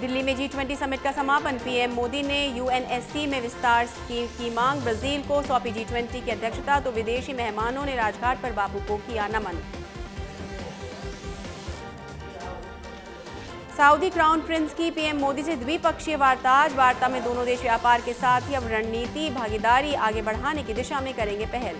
दिल्ली में G20 summit का समापन। पीएम मोदी ने यूएनएससी में विस्तार की मांग। ब्राजील को सौंपी G20 की अध्यक्षता तो विदेशी मेहमानों ने राजघाट पर बापू को किया नमन। सऊदी क्राउन प्रिंस की पीएम मोदी से द्विपक्षीय वार्ता। आज वार्ता में दोनों देश व्यापार के साथ ही अब रणनीति भागीदारी आगे बढ़ाने की दिशा में करेंगे पहल।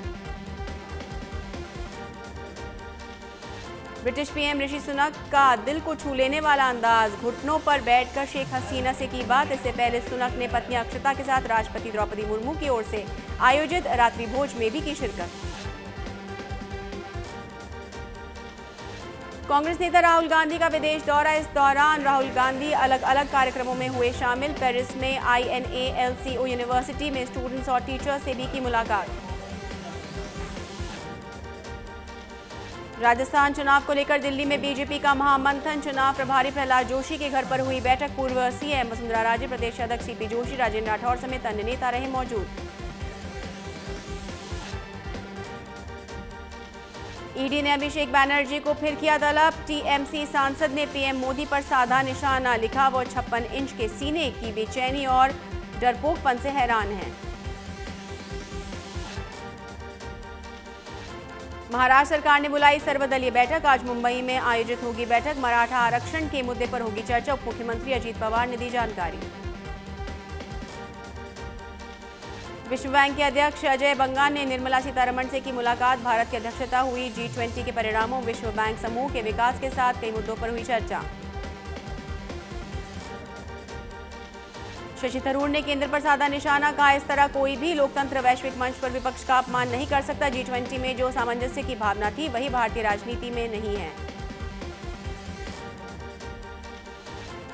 ब्रिटिश पीएम ऋषि सुनक का दिल को छू लेने वाला अंदाज। घुटनों पर बैठकर शेख हसीना से की बात। इससे पहले सुनक ने पत्नी अक्षता के साथ राष्ट्रपति द्रौपदी मुर्मू की ओर से आयोजित रात्रि भोज में भी की शिरकत। कांग्रेस नेता राहुल गांधी का विदेश दौरा। इस दौरान राहुल गांधी अलग अलग कार्यक्रमों में हुए शामिल। पेरिस में INALCO यूनिवर्सिटी में स्टूडेंट्स और टीचर्स से भी की मुलाकात। राजस्थान चुनाव को लेकर दिल्ली में बीजेपी का महामंथन। चुनाव प्रभारी प्रहलाद जोशी के घर पर हुई बैठक। पूर्व सीएम वसुंधरा राजे, प्रदेश अध्यक्ष CP जोशी, राजेंद्र राठौर समेत अन्य नेता रहे मौजूद। ईडी ने अभिषेक बैनर्जी को फिर किया तलब। TMC सांसद ने पीएम मोदी पर साधा निशाना। लिखा वो 56 इंच के सीने की बेचैनी और डरपोकपन से हैरान हैं। महाराष्ट्र सरकार ने बुलाई सर्वदलीय बैठक। आज मुंबई में आयोजित होगी बैठक। मराठा आरक्षण के मुद्दे पर होगी चर्चा। उप मुख्यमंत्री अजीत पवार ने दी जानकारी। विश्व बैंक के अध्यक्ष अजय बंगा ने निर्मला सीतारमण से की मुलाकात। भारत की अध्यक्षता हुई G20 के परिणामों, विश्व बैंक समूह के विकास के साथ कई मुद्दों पर हुई चर्चा। शशि थरूर ने केंद्र पर साधा निशाना। कहा, इस तरह कोई भी लोकतंत्र वैश्विक मंच पर विपक्ष का अपमान नहीं कर सकता। G20 में जो सामंजस्य की भावना थी वही भारतीय राजनीति में नहीं है।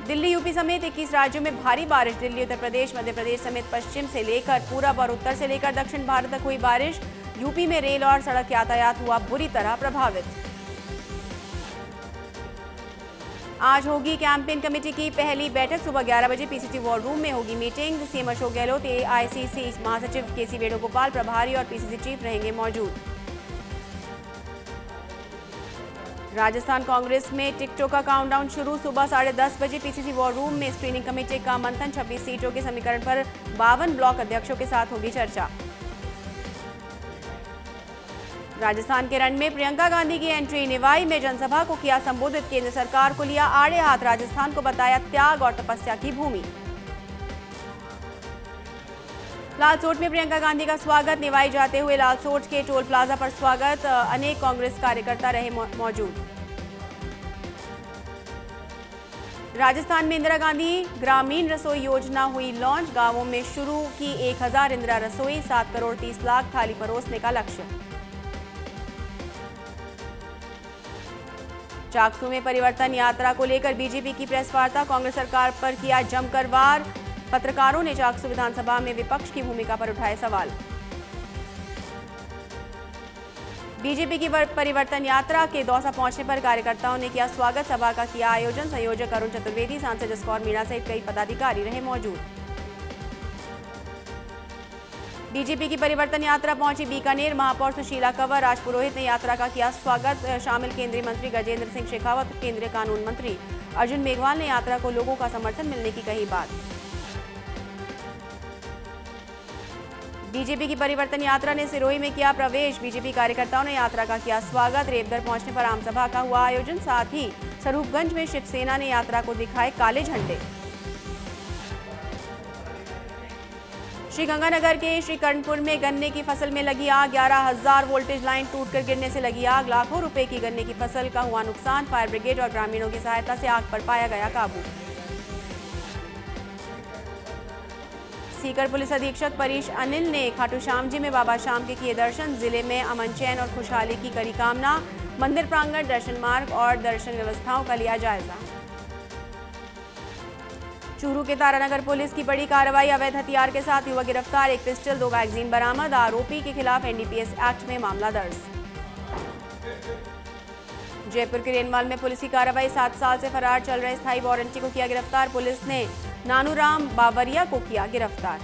दिल्ली, यूपी समेत 21 राज्यों में भारी बारिश। दिल्ली, उत्तर प्रदेश, मध्य प्रदेश समेत पश्चिम से लेकर पूरब और उत्तर से लेकर दक्षिण भारत तक हुई बारिश। यूपी में रेल और सड़क यातायात हुआ बुरी तरह प्रभावित। आज होगी कैंपेन कमेटी की पहली बैठक। सुबह 11 बजे PCC वॉर रूम में होगी meeting. CM Ashok Gehlot, AICC महासचिव KC वेणुगोपाल, प्रभारी और PCC चीफ रहेंगे मौजूद। राजस्थान कांग्रेस में टिकटों का काउंटडाउन शुरू। सुबह 10:30 बजे PCC वॉर रूम में स्क्रीनिंग कमेटी का मंथन। 26 सीटों के समीकरण पर 52 ब्लॉक अध्यक्षों के साथ होगी चर्चा। राजस्थान के रण में प्रियंका गांधी की एंट्री। निवाई में जनसभा को किया संबोधित। केंद्र सरकार को लिया आड़े हाथ। राजस्थान को बताया त्याग और तपस्या की भूमि। लालसोट में प्रियंका गांधी का स्वागत। निवाई जाते हुए लालसोट के टोल प्लाजा पर स्वागत। अनेक कांग्रेस कार्यकर्ता रहे मौजूद। राजस्थान में इंदिरा गांधी ग्रामीण रसोई योजना हुई लॉन्च। गांवों में शुरू की 1000 इंदिरा रसोई। 7 करोड़ 30 लाख थाली परोसने का लक्ष्य। चाकसू में परिवर्तन यात्रा को लेकर बीजेपी की प्रेस वार्ता। कांग्रेस सरकार पर किया जमकर वार। पत्रकारों ने चाकसू विधानसभा में विपक्ष की भूमिका पर उठाए सवाल। बीजेपी की परिवर्तन यात्रा के दौसा पहुंचने पर कार्यकर्ताओं ने किया स्वागत। सभा का किया आयोजन। संयोजक अरुण चतुर्वेदी, सांसद जसकौर मीणा सहित कई पदाधिकारी रहे मौजूद। बीजेपी की परिवर्तन यात्रा पहुंची बीकानेर। महापौर सुशीला कंवर, राज पुरोहित ने यात्रा का किया स्वागत। शामिल केंद्रीय मंत्री गजेंद्र सिंह शेखावत, केंद्रीय कानून मंत्री अर्जुन मेघवाल ने यात्रा को लोगों का समर्थन मिलने की कही बात। बीजेपी की परिवर्तन यात्रा ने सिरोही में किया प्रवेश। बीजेपी कार्यकर्ताओं ने यात्रा का किया स्वागत। रेवदर पहुंचने पर आमसभा का हुआ आयोजन। साथ ही स्वरूपगंज में शिवसेना ने यात्रा को दिखाए काले झंडे। श्रीगंगानगर के श्रीकरणपुर में गन्ने की फसल में लगी आग। 11,000 वोल्टेज लाइन टूटकर गिरने से लगी आग। लाखों रुपए की गन्ने की फसल का हुआ नुकसान। फायर ब्रिगेड और ग्रामीणों की सहायता से आग पर पाया गया काबू। सीकर पुलिस अधीक्षक परीश अनिल ने खाटू श्याम जी में बाबा श्याम के किए दर्शन। जिले में अमन चैन और खुशहाली की करी कामना। मंदिर प्रांगण, दर्शन मार्ग और दर्शन व्यवस्थाओं का लिया जायजा। चूरू के तारानगर पुलिस की बड़ी कार्रवाई। अवैध हथियार के साथ युवक गिरफ्तार। 1 पिस्टल, 2 मैगजीन बरामद। आरोपी के खिलाफ NDPS एक्ट में मामला दर्ज। जयपुर के रेनवाल में पुलिस की कार्रवाई। 7 साल से फरार चल रहे स्थायी वारंटी को किया गिरफ्तार। पुलिस ने नानूराम बावरिया को किया गिरफ्तार।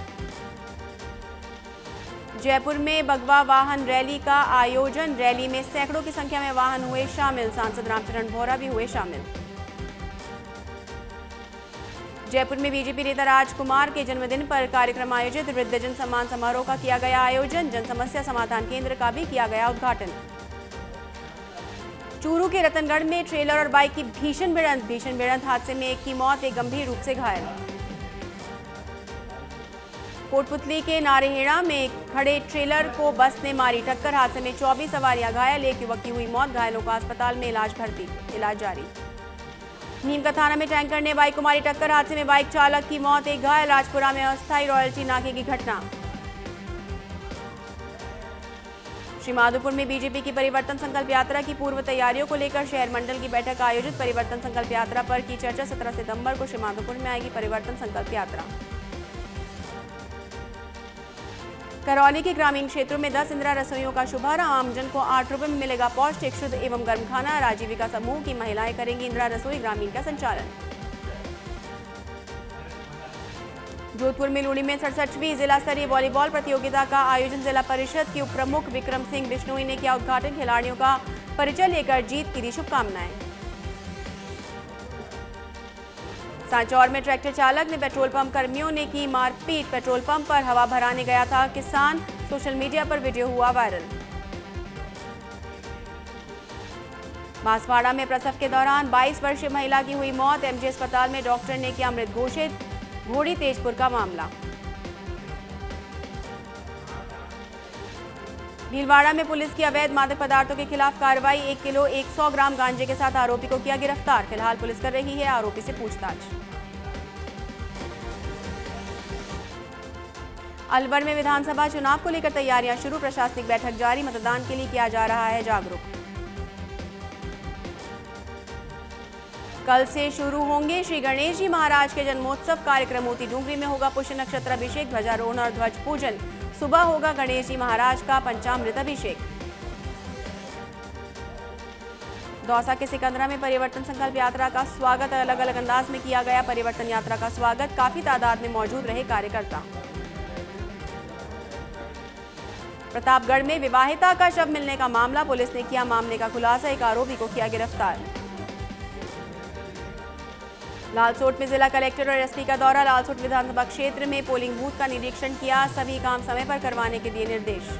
जयपुर में भगवा वाहन रैली का आयोजन। रैली में सैकड़ों की संख्या में वाहन हुए शामिल। सांसद रामचरण बोहरा भी हुए शामिल। जयपुर में बीजेपी नेता राजकुमार के जन्मदिन पर कार्यक्रम आयोजित। वृद्धजन सम्मान समारोह का किया गया आयोजन। जन समस्या समाधान केंद्र का भी किया गया उद्घाटन। चूरू के रतनगढ़ में ट्रेलर और बाइक की भीषण भिड़ंत हादसे में एक की मौत, एक गंभीर रूप से घायल। कोटपुतली के नारेहेड़ा में खड़े ट्रेलर को बस ने मारी टक्कर, हादसे में 24 सवारियां घायल, एक युवक की हुई मौत, घायलों को अस्पताल में इलाज जारी। नीम का थाना में टैंकर ने बाइक को मारी टक्कर, हादसे में बाइक चालक की मौत, एक घायल। राजपुरा में अस्थायी रॉयल्टी नाके की घटना। श्रीमाधोपुर में बीजेपी की परिवर्तन संकल्प यात्रा की पूर्व तैयारियों को लेकर शहर मंडल की बैठक आयोजित। परिवर्तन संकल्प यात्रा पर की चर्चा। 17 सितंबर को श्रीमाधोपुर में आएगी परिवर्तन संकल्प यात्रा। करौली के ग्रामीण क्षेत्रों में 10 इंदिरा रसोइयों का शुभारंभ। आमजन को 8 रुपए में मिलेगा पौष्टिक, शुद्ध एवं गर्म खाना। राजीविका समूह की महिलाएं करेंगी इंदिरा रसोई ग्रामीण का संचालन। जोधपुर में लूणी में 67वीं जिला स्तरीय वॉलीबॉल प्रतियोगिता का आयोजन। जिला परिषद के उप प्रमुख विक्रम सिंह बिश्नोई ने किया उद्घाटन। खिलाड़ियों का परिचय लेकर जीत की दी शुभकामनाएं। सांचौर में ट्रैक्टर चालक ने पेट्रोल पंप कर्मियों ने की मारपीट। पेट्रोल पंप पर हवा भराने गया था किसान, सोशल मीडिया पर वीडियो हुआ वायरल। बांसवाड़ा में प्रसव के दौरान 22 वर्षीय महिला की हुई मौत। एमजे अस्पताल में डॉक्टर ने किया मृत घोषित। घोड़ी तेजपुर का मामला। भीलवाड़ा में पुलिस की अवैध मादक पदार्थों के खिलाफ कार्रवाई। 1 किलो 100 ग्राम गांजे के साथ आरोपी को किया गिरफ्तार। फिलहाल पुलिस कर रही है आरोपी से पूछताछ। अलवर में विधानसभा चुनाव को लेकर तैयारियां शुरू। प्रशासनिक बैठक जारी। मतदान के लिए किया जा रहा है जागरूक। कल से शुरू होंगे श्री गणेश जी महाराज के जन्मोत्सव कार्यक्रम। मोती डूंगरी में होगा पुष्य नक्षत्र अभिषेक, ध्वजारोहण और ध्वज पूजन। सुबह होगा गणेश जी महाराज का पंचामृत अभिषेक। दौसा के सिकंदरा में परिवर्तन संकल्प यात्रा का स्वागत। अलग अलग अंदाज में किया गया परिवर्तन यात्रा का स्वागत। काफी तादाद में मौजूद रहे कार्यकर्ता। प्रतापगढ़ में विवाहिता का शव मिलने का मामला। पुलिस ने किया मामले का खुलासा। एक आरोपी को किया गिरफ्तार। लालसोट में जिला कलेक्टर और एसपी का दौरा। लालसोट विधानसभा क्षेत्र में पोलिंग बूथ का निरीक्षण किया। सभी काम समय पर करवाने के दिए निर्देश।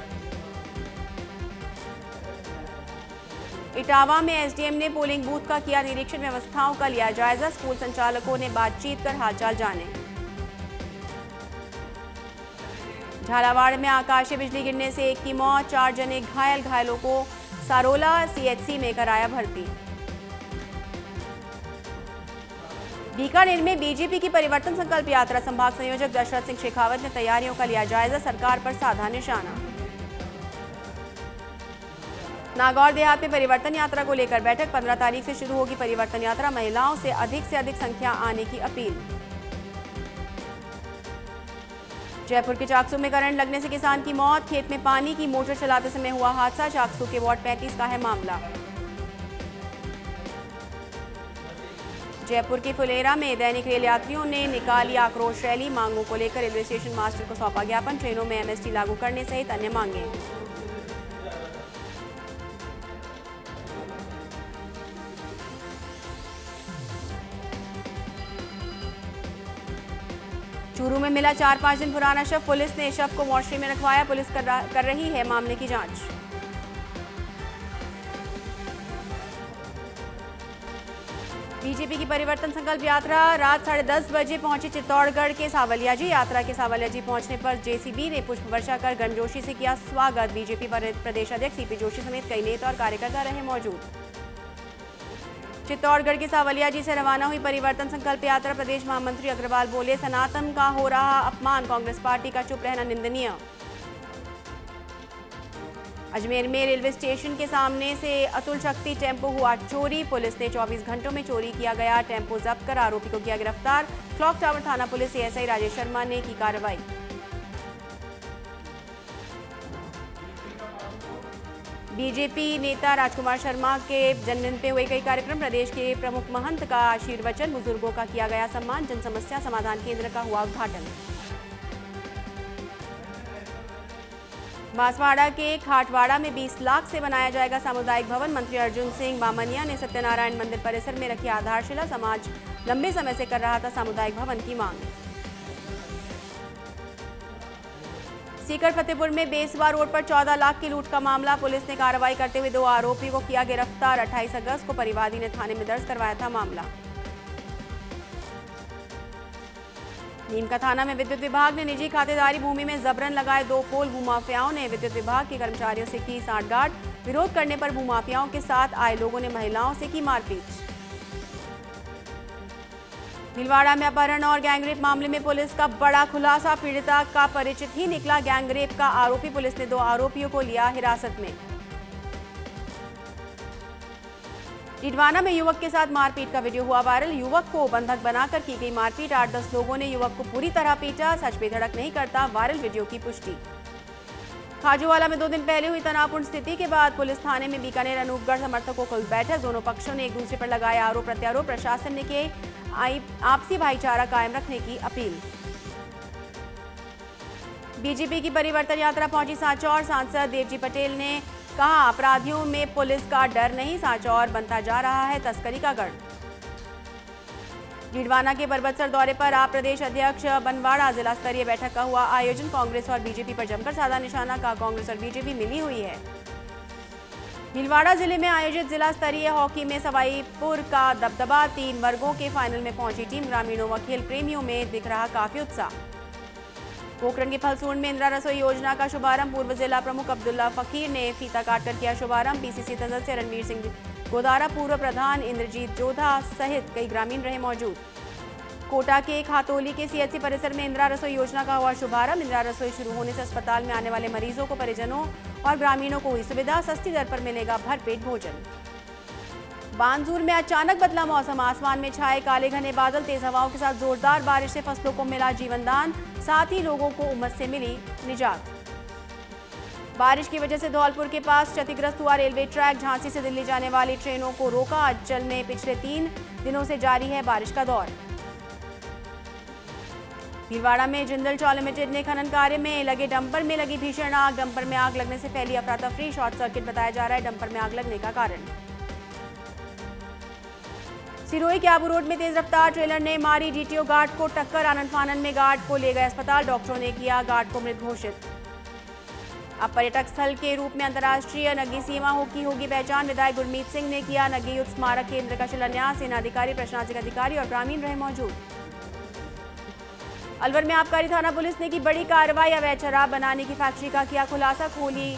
इटावा में एसडीएम ने पोलिंग बूथ का किया निरीक्षण। व्यवस्थाओं का लिया जायजा। स्कूल संचालकों ने बातचीत कर हालचाल जाने। झालावाड़ में आकाशीय बिजली गिरने से एक की मौत, 4 जने घायल। घायलों को सारोला सीएचसी में कराया भर्ती। बीकानेर में बीजेपी की परिवर्तन संकल्प यात्रा। संभाग संयोजक दशरथ सिंह शेखावत ने तैयारियों का लिया जायजा। सरकार पर साधा निशाना। नागौर देहात में परिवर्तन यात्रा को लेकर बैठक। 15 तारीख से शुरू होगी परिवर्तन यात्रा। महिलाओं से अधिक संख्या आने की अपील। जयपुर के चाकसू में करंट लगने से किसान की मौत। खेत में पानी की मोटर चलाते समय हुआ हादसा। चाकसू के वार्ड 35 का है मामला। जयपुर के फुलेरा में दैनिक रेल यात्रियों ने निकाली आक्रोश रैली। मांगों को लेकर रेलवे स्टेशन मास्टर को सौंपा ज्ञापन। ट्रेनों में एमएसटी लागू करने सहित अन्य मांगे। चूरू में मिला 4-5 दिन पुराना शव। पुलिस ने शव को मॉर्चरी में रखवाया। पुलिस कर रही है मामले की जांच। बीजेपी की परिवर्तन संकल्प यात्रा रात 10:30 बजे पहुंची चित्तौड़गढ़ के सावलिया जी। यात्रा के सावलिया जी पहुंचने पर जेसीबी ने पुष्प वर्षा कर गर्मजोशी से किया स्वागत। बीजेपी प्रदेश अध्यक्ष सीपी जोशी समेत कई नेता और कार्यकर्ता रहे मौजूद। चित्तौड़गढ़ के सावलिया जी से रवाना हुई परिवर्तन संकल्प यात्रा। प्रदेश महामंत्री अग्रवाल बोले, सनातन का हो रहा अपमान, कांग्रेस पार्टी का चुप रहना निंदनीय। अजमेर में रेलवे स्टेशन के सामने से अतुल शक्ति टेम्पो हुआ चोरी। पुलिस ने 24 घंटों में चोरी किया गया टेम्पो जब्त कर आरोपी को किया गिरफ्तार। क्लॉक टावर थाना पुलिस एएसआई राजेश शर्मा ने की कार्रवाई। बीजेपी नेता राजकुमार शर्मा के जन्मदिन पे हुए कई कार्यक्रम। प्रदेश के प्रमुख महंत का आशीर्वचन। बुजुर्गों का किया गया सम्मान। जन समस्या समाधान केंद्र का हुआ उद्घाटन। बांसवाड़ा के खाटवाड़ा में 20 लाख से बनाया जाएगा सामुदायिक भवन। मंत्री अर्जुन सिंह बामनिया ने सत्यनारायण मंदिर परिसर में रखी आधारशिला। समाज लंबे समय से कर रहा था सामुदायिक भवन की मांग। सीकर फतेहपुर में बेसवा रोड पर 14 लाख की लूट का मामला। पुलिस ने कार्रवाई करते हुए 2 आरोपी को किया गिरफ्तार। 28 अगस्त को परिवादी ने थाने में दर्ज करवाया था मामला। नीमका थाना में विद्युत विभाग ने निजी खातेदारी भूमि में जबरन लगाए 2 पोल। भूमाफियाओं ने विद्युत विभाग के कर्मचारियों से की सांठगांठ। विरोध करने पर भूमाफियाओं के साथ आए लोगों ने महिलाओं से की मारपीट। भीलवाड़ा में अपहरण और गैंगरेप मामले में पुलिस का बड़ा खुलासा। पीड़िता का परिचित ही निकला गैंगरेप का आरोपी। पुलिस ने 2 आरोपियों को लिया हिरासत में। टिडवाना में युवक के साथ मारपीट का वीडियो हुआ वायरल। युवक को बंधक बनाकर की गई मारपीट। 8-10 लोगों ने युवक को पूरी तरह पीटा। सच पे धड़क नहीं करता, वायरल वीडियो की पुष्टि। खाजूवाला में 2 दिन पहले हुई तनावपूर्ण स्थिति के बाद पुलिस थाने में बीकानेर अनूपगढ़ समर्थकों को बैठक। दोनों पक्षों ने एक दूसरे पर लगाए आरोप प्रत्यारोप। प्रशासन ने किए आपसी भाईचारा कायम रखने की अपील। बीजेपी की परिवर्तन यात्रा पहुंची सांचौर। सांसद देवजी पटेल ने कहा, अपराधियों में पुलिस का डर नहीं, सांचौर बनता जा रहा है तस्करी का गढ़। डीडवाना के परबतसर दौरे पर आप प्रदेश अध्यक्ष बनवाड़ा। जिला स्तरीय बैठक का हुआ आयोजन। कांग्रेस और बीजेपी पर जमकर साधा निशाना। का कांग्रेस और बीजेपी मिली हुई है। भीलवाड़ा जिले में आयोजित जिला स्तरीय हॉकी में सवाईपुर का दबदबा। 3 वर्गों के फाइनल में पहुंची टीम। ग्रामीणों व खेल प्रेमियों में दिख रहा काफी उत्साह। पोखरण के फलसूंड में इंदिरा रसोई योजना का शुभारंभ। पूर्व जिला प्रमुख अब्दुल्ला फकीर ने फीता काटकर किया शुभारंभ। पीसीसी सदस्य रणवीर सिंह गोदारा, पूर्व प्रधान इंद्रजीत जोधा सहित कई ग्रामीण रहे मौजूद। कोटा के खातोली के सीएचसी परिसर में इंदिरा रसोई योजना का हुआ शुभारंभ। इंदिरा रसोई शुरू होने से अस्पताल में आने वाले मरीजों को, परिजनों और ग्रामीणों को हुई सुविधा। सस्ती दर पर मिलेगा भरपेट भोजन। बानसूर में अचानक बदला मौसम। आसमान में छाए काले घने बादल। तेज हवाओं के साथ जोरदार बारिश से फसलों को मिला जीवनदान। साथ ही लोगों को उमस से मिली निजात। बारिश की वजह से धौलपुर के पास क्षतिग्रस्त हुआ रेलवे ट्रैक। झांसी से दिल्ली जाने वाली ट्रेनों को रोका। अंचल में पिछले 3 दिनों से जारी है बारिश का दौर। भीलवाड़ा में जिंदल चॉ लिमिटेड ने खनन कार्य में लगे डंपर में लगी भीषण आग। डंपर में आग लगने से फैली अफरा तफरी। शॉर्ट सर्किट बताया जा रहा है डंपर में आग लगने का कारण। सिरोही के आबू रोड में तेज रफ्तार ट्रेलर ने मारी डीटीओ गार्ड को टक्कर। आनंद फानन में गार्ड को ले गए अस्पताल। डॉक्टरों ने किया गार्ड को मृत घोषित। अब पर्यटक स्थल के रूप में अंतर्राष्ट्रीय नग्गी सीमा की होगी पहचान। विधायक गुरमीत सिंह ने किया नग्गी युद्ध स्मारक केंद्र का शिलान्यास। सेनाधिकारी, प्रशासनिक अधिकारी और ग्रामीण रहे मौजूद। अलवर में आबकारी थाना पुलिस ने की बड़ी कार्रवाई। अवैध शराब बनाने की फैक्ट्री का किया खुलासा।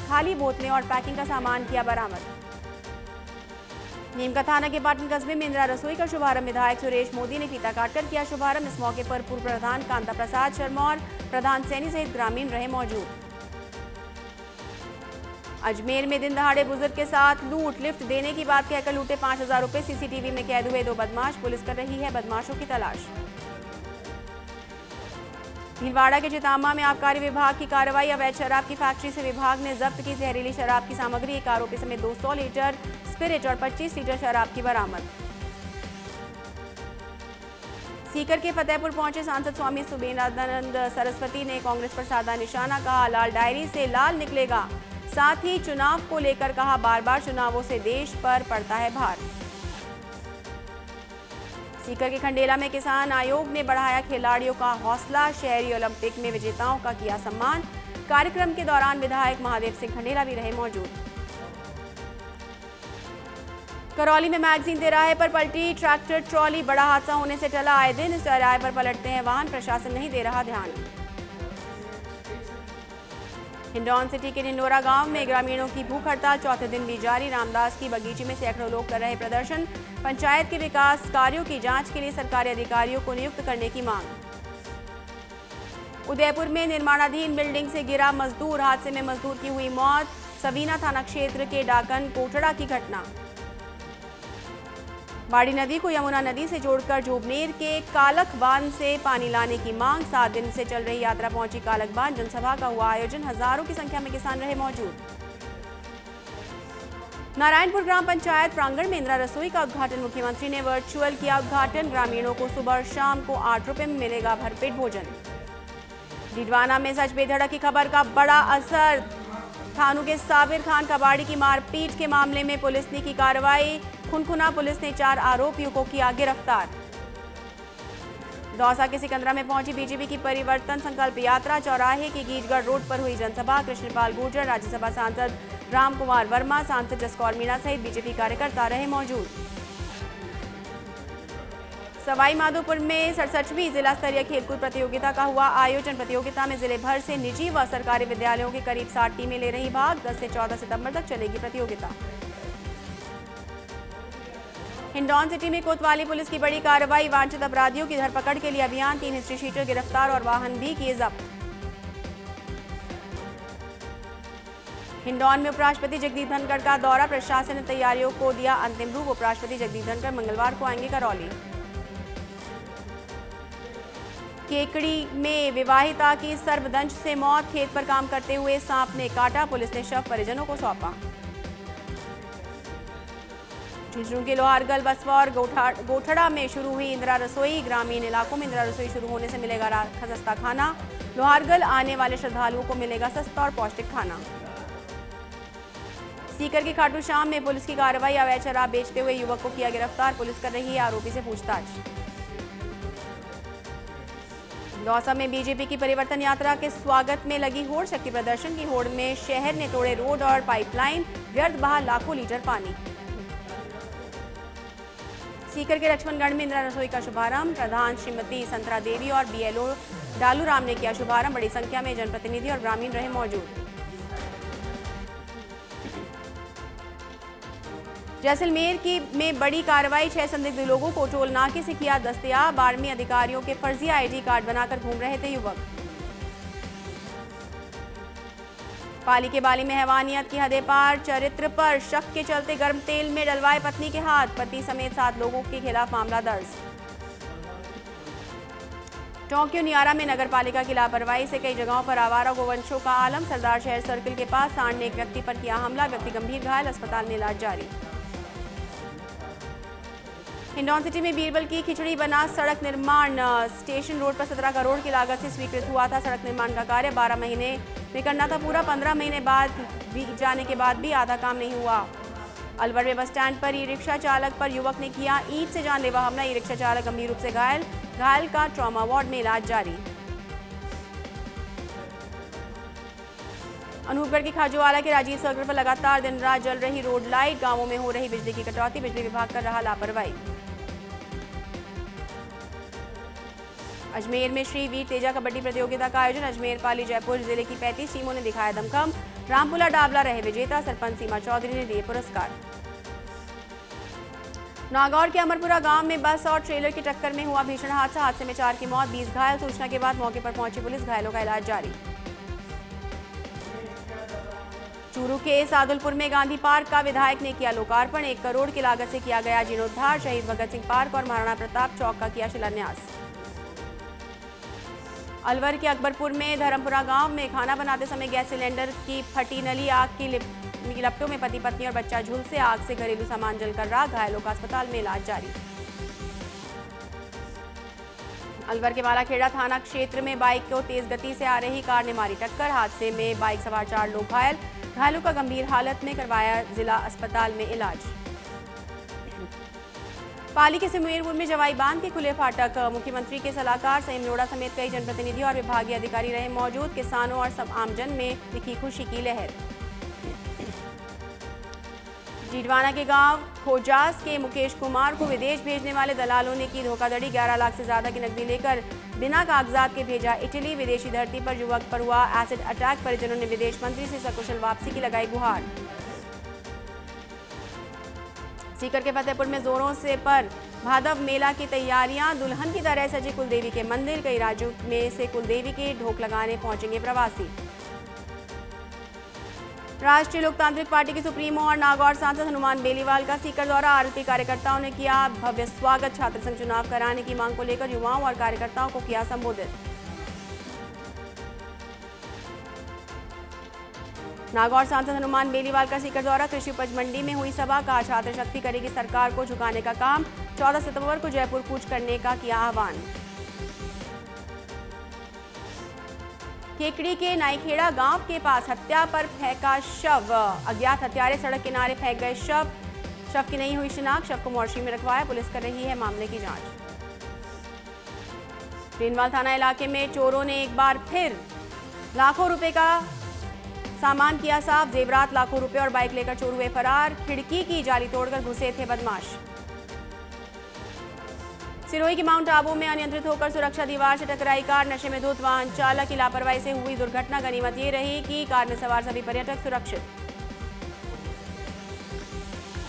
खाली बोतलें और पैकिंग का सामान किया बरामद। नीमका थाना के पाटन कस्बे में इंदिरा रसोई का शुभारंभ। विधायक सुरेश मोदी ने फीता काटकर किया शुभारंभ। इस मौके पर पूर्व प्रधान कांता प्रसाद शर्मा और प्रधान सैनी सहित ग्रामीण रहे मौजूद। अजमेर में दिन दहाड़े बुजुर्ग के साथ लूट। लिफ्ट देने की बात कहकर लूटे 5000 रुपए। सीसीटीवी में कैद हुए 2 बदमाश। पुलिस कर रही है बदमाशों की तलाश। भीलवाड़ा के चितामा में आबकारी विभाग की कार्रवाई। अवैध शराब की फैक्ट्री से विभाग ने जब्त की जहरीली शराब की सामग्री। एक आरोपी समेत 200 लीटर स्पिरिट और 25 लीटर शराब की बरामद। सीकर के फतेहपुर पहुंचे सांसद स्वामी सुबेदानंद सरस्वती ने कांग्रेस पर साधा निशाना। कहा, लाल डायरी से लाल निकलेगा। साथ ही चुनाव को लेकर कहा, बार बार चुनावों से देश पर पड़ता है भार। सीकर के खंडेला में किसान आयोग ने बढ़ाया खिलाड़ियों का हौसला। शहरी ओलंपिक में विजेताओं का किया सम्मान। कार्यक्रम के दौरान विधायक महादेव सिंह खंडेला भी रहे मौजूद। करौली में मैगजीन तिराहे पर पलटी ट्रैक्टर ट्रॉली। बड़ा हादसा होने से टला। आए दिन इस तिराहे पर पलटते हैं वाहन। प्रशासन नहीं दे रहा ध्यान। हिंडौन सिटी के निंडोरा गांव में ग्रामीणों की भूख हड़ताल 4थे दिन भी जारी। रामदास की बगीचे में सैकड़ों लोग कर रहे प्रदर्शन। पंचायत के विकास कार्यों की जांच के लिए सरकारी अधिकारियों को नियुक्त करने की मांग। उदयपुर में निर्माणाधीन बिल्डिंग से गिरा मजदूर। हादसे में मजदूर की हुई मौत। सवीना थाना क्षेत्र के डाकन कोटड़ा की घटना। बाड़ी नदी को यमुना नदी से जोड़कर जोबनेर के कालक बांध से पानी लाने की मांग। 7 दिन से चल रही यात्रा पहुंची कालक बांध। जनसभा का हुआ आयोजन। हजारों की संख्या में किसान रहे मौजूद। नारायणपुर ग्राम पंचायत प्रांगण में इंदिरा रसोई का उद्घाटन। मुख्यमंत्री ने वर्चुअल किया उद्घाटन। ग्रामीणों को सुबह और शाम को 8 रुपए में मिलेगा भरपेट भोजन। डीडवाना में सच बेधड़क की खबर का बड़ा असर। थानू के साबिर खान कबाड़ी की मारपीट के मामले में पुलिस ने की कार्रवाई। खुनखुना पुलिस ने 4 आरोपियों को किया गिरफ्तार। दौसा के सिकंदरा में पहुंची बीजेपी की परिवर्तन संकल्प यात्रा। चौराहे की गीजगढ़ रोड पर हुई जनसभा। कृष्णपाल गुर्जर, राज्यसभा सांसद राम कुमार वर्मा, सांसद जसकौर मीणा सहित बीजेपी कार्यकर्ता रहे मौजूद। सवाई माधोपुर में 67वीं जिला स्तरीय खेलकूद प्रतियोगिता का हुआ आयोजन। प्रतियोगिता में जिले भर से निजी व सरकारी विद्यालयों की करीब 60 टीमें ले रही भाग। 10 से 14 सितंबर तक चलेगी प्रतियोगिता। हिंडौन सिटी में कोतवाली पुलिस की बड़ी कार्रवाई। वांछित अपराधियों की धरपकड़ के लिए अभियान। 3 हिस्ट्री शीटर गिरफ्तार और वाहन भी किए जब्त। हिंडौन में उपराष्ट्रपति जगदीप धनखड़ का दौरा। प्रशासन ने तैयारियों को दिया अंतिम रूप। उपराष्ट्रपति जगदीप धनखड़ मंगलवार को आएंगे करौली। केकड़ी में विवाहिता की सर्पदंश से मौत। खेत पर काम करते हुए सांप ने काटा। पुलिस ने शव परिजनों को सौंपा। झुंझुनू के लोहारगल, बसवा और गोठड़ा में शुरू हुई इंदिरा रसोई। ग्रामीण इलाकों में इंदिरा रसोई शुरू होने से मिलेगा सस्ता खाना। लोहारगल आने वाले श्रद्धालुओं को मिलेगा सस्ता और पौष्टिक खाना। सीकर के खाटू श्याम में पुलिस की कार्रवाई। अवैध शराब बेचते हुए युवक को किया गिरफ्तार। पुलिस कर रही है आरोपी से पूछताछ। दौसा में बीजेपी की परिवर्तन यात्रा के स्वागत में लगी होड़। शक्ति प्रदर्शन की होड़ में शहर ने तोड़े रोड और पाइपलाइन। व्यर्थ बहा लाखों लीटर पानी। सीकर के लक्ष्मणगढ़ में इंदिरा रसोई का शुभारंभ। प्रधान श्रीमती संतरा देवी और बीएलओ डालू राम ने किया शुभारंभ। बड़ी संख्या में जनप्रतिनिधि और ग्रामीण रहे मौजूद। जैसलमेर में बड़ी कार्रवाई। 6 संदिग्ध लोगों को टोल नाके से किया दस्तयाब। आर्मी अधिकारियों के फर्जी आईडी कार्ड बनाकर घूम रहे थे युवक। पाली के बाली में हैवानियत की हदें पार। चरित्र पर शक के चलते गर्म तेल में डलवाए पत्नी के हाथ। पति समेत 7 लोगों के खिलाफ मामला दर्ज। टोंक्यो नियारा में नगर पालिका की लापरवाही से कई जगहों पर आवारा गोवंशों का आलम। सरदार शहर सर्किल के पास सांड ने एक व्यक्ति पर किया हमला। व्यक्ति गंभीर घायल, अस्पताल में इलाज जारी। हिंडौन सिटी में बीरबल की खिचड़ी बना सड़क निर्माण। स्टेशन रोड पर 17 करोड़ की लागत से स्वीकृत हुआ था सड़क निर्माण का कार्य। 12 महीने में करना था पूरा। 15 महीने बाद बीत जाने के बाद भी आधा काम नहीं हुआ। अलवर में बस स्टैंड पर ई रिक्शा चालक पर युवक ने किया ईंट से जानलेवा हमला। ई रिक्शा चालक गंभीर रूप से घायल। घायल का ट्रॉमा वार्ड में इलाज जारी। अनूपगढ़ के खाजूवाला के राजीव सर्कल पर लगातार दिन रात जल रही रोड लाइट। गांवों में हो रही बिजली की कटौती। बिजली विभाग कर रहा लापरवाही। अजमेर में श्री वीर तेजा कबड्डी प्रतियोगिता का आयोजन। अजमेर, पाली, जयपुर जिले की 35 टीमों ने दिखाया दमखम। रामपुला डाबला रहे विजेता। सरपंच सीमा चौधरी ने दिए पुरस्कार। नागौर के अमरपुरा गांव में बस और ट्रेलर की टक्कर में हुआ भीषण हादसा। हादसे में 4 की मौत, 20 घायल। सूचना के बाद मौके पर पहुंची पुलिस। घायलों का इलाज जारी। चूरू के सादुलपुर में गांधी पार्क का विधायक ने किया लोकार्पण। 1 करोड़ की लागत से किया गया जीर्णोद्धार। शहीद भगत सिंह पार्क और महाराणा प्रताप चौक का किया शिलान्यास। अलवर के अकबरपुर में धर्मपुरा गांव में खाना बनाते समय गैस सिलेंडर की फटी नली। आग की लपटों में पति पत्नी और बच्चा झुलसे। आग से घरेलू सामान जलकर राख। घायलों का अस्पताल में इलाज जारी। अलवर के बालाखेड़ा थाना क्षेत्र में बाइक को तेज गति से आ रही कार ने मारी टक्कर। हादसे में बाइक सवार 4 लोग घायल। घायलों का गंभीर हालत में करवाया जिला अस्पताल में इलाज। पाली के सिमुएरपुर में जवाई बांध के खुले फाटक। मुख्यमंत्री के सलाहकार सईम लोढ़ा समेत कई जनप्रतिनिधि और विभागीय अधिकारी रहे मौजूद। किसानों और सब आमजन में दिखी खुशी की लहर। डीडवाना के गांव खोजास के मुकेश कुमार को विदेश भेजने वाले दलालों ने की धोखाधड़ी। 11 लाख से ज्यादा की नकदी लेकर बिना कागजात के भेजा इटली। विदेशी धरती पर युवक पर हुआ एसिड अटैक। परिजनों ने विदेश मंत्री से सकुशल वापसी की लगाई गुहार। सीकर के फतेहपुर में जोरों से पर भादव मेला की तैयारियां। दुल्हन की तरह सजे कुलदेवी के मंदिर। कई राज्यों में से कुलदेवी के ढोक लगाने पहुंचेंगे प्रवासी। राष्ट्रीय लोकतांत्रिक पार्टी के सुप्रीमो और नागौर सांसद हनुमान बेलीवाल का सीकर दौरा। आरएलपी कार्यकर्ताओं ने किया भव्य स्वागत। छात्र संघ चुनाव कराने की मांग को लेकर युवाओं और कार्यकर्ताओं को किया संबोधित। नागौर सांसद हनुमान बेलीवाल का सीकर दौरा। कृषि उपज मंडी में हुई सभा। कहा छात्र शक्ति करेगी सरकार को झुकाने का काम। 14 सितंबर को जयपुर कूच करने का किया आह्वान। केकड़ी के नाईखेड़ा गांव के पास हत्या पर फेंका शव। अज्ञात हत्यारे सड़क किनारे फेंक गए शव की नहीं हुई शिनाख्त। शव को मोर्चरी में रखवाया। पुलिस कर रही है मामले की जांच। रेनवाल थाना इलाके में चोरों ने एक बार फिर लाखों रुपए का सामान किया साफ। जेवरात, लाखों रुपए और बाइक लेकर चोर हुए फरार। खिड़की की जाली तोड़कर घुसे थे बदमाश। सिरोही के माउंट आबू में अनियंत्रित होकर सुरक्षा दीवार से टकराई कार। नशे में धुत वाहन चालक की लापरवाही से हुई दुर्घटना। गनीमत ये रही कि कार में सवार सभी पर्यटक सुरक्षित।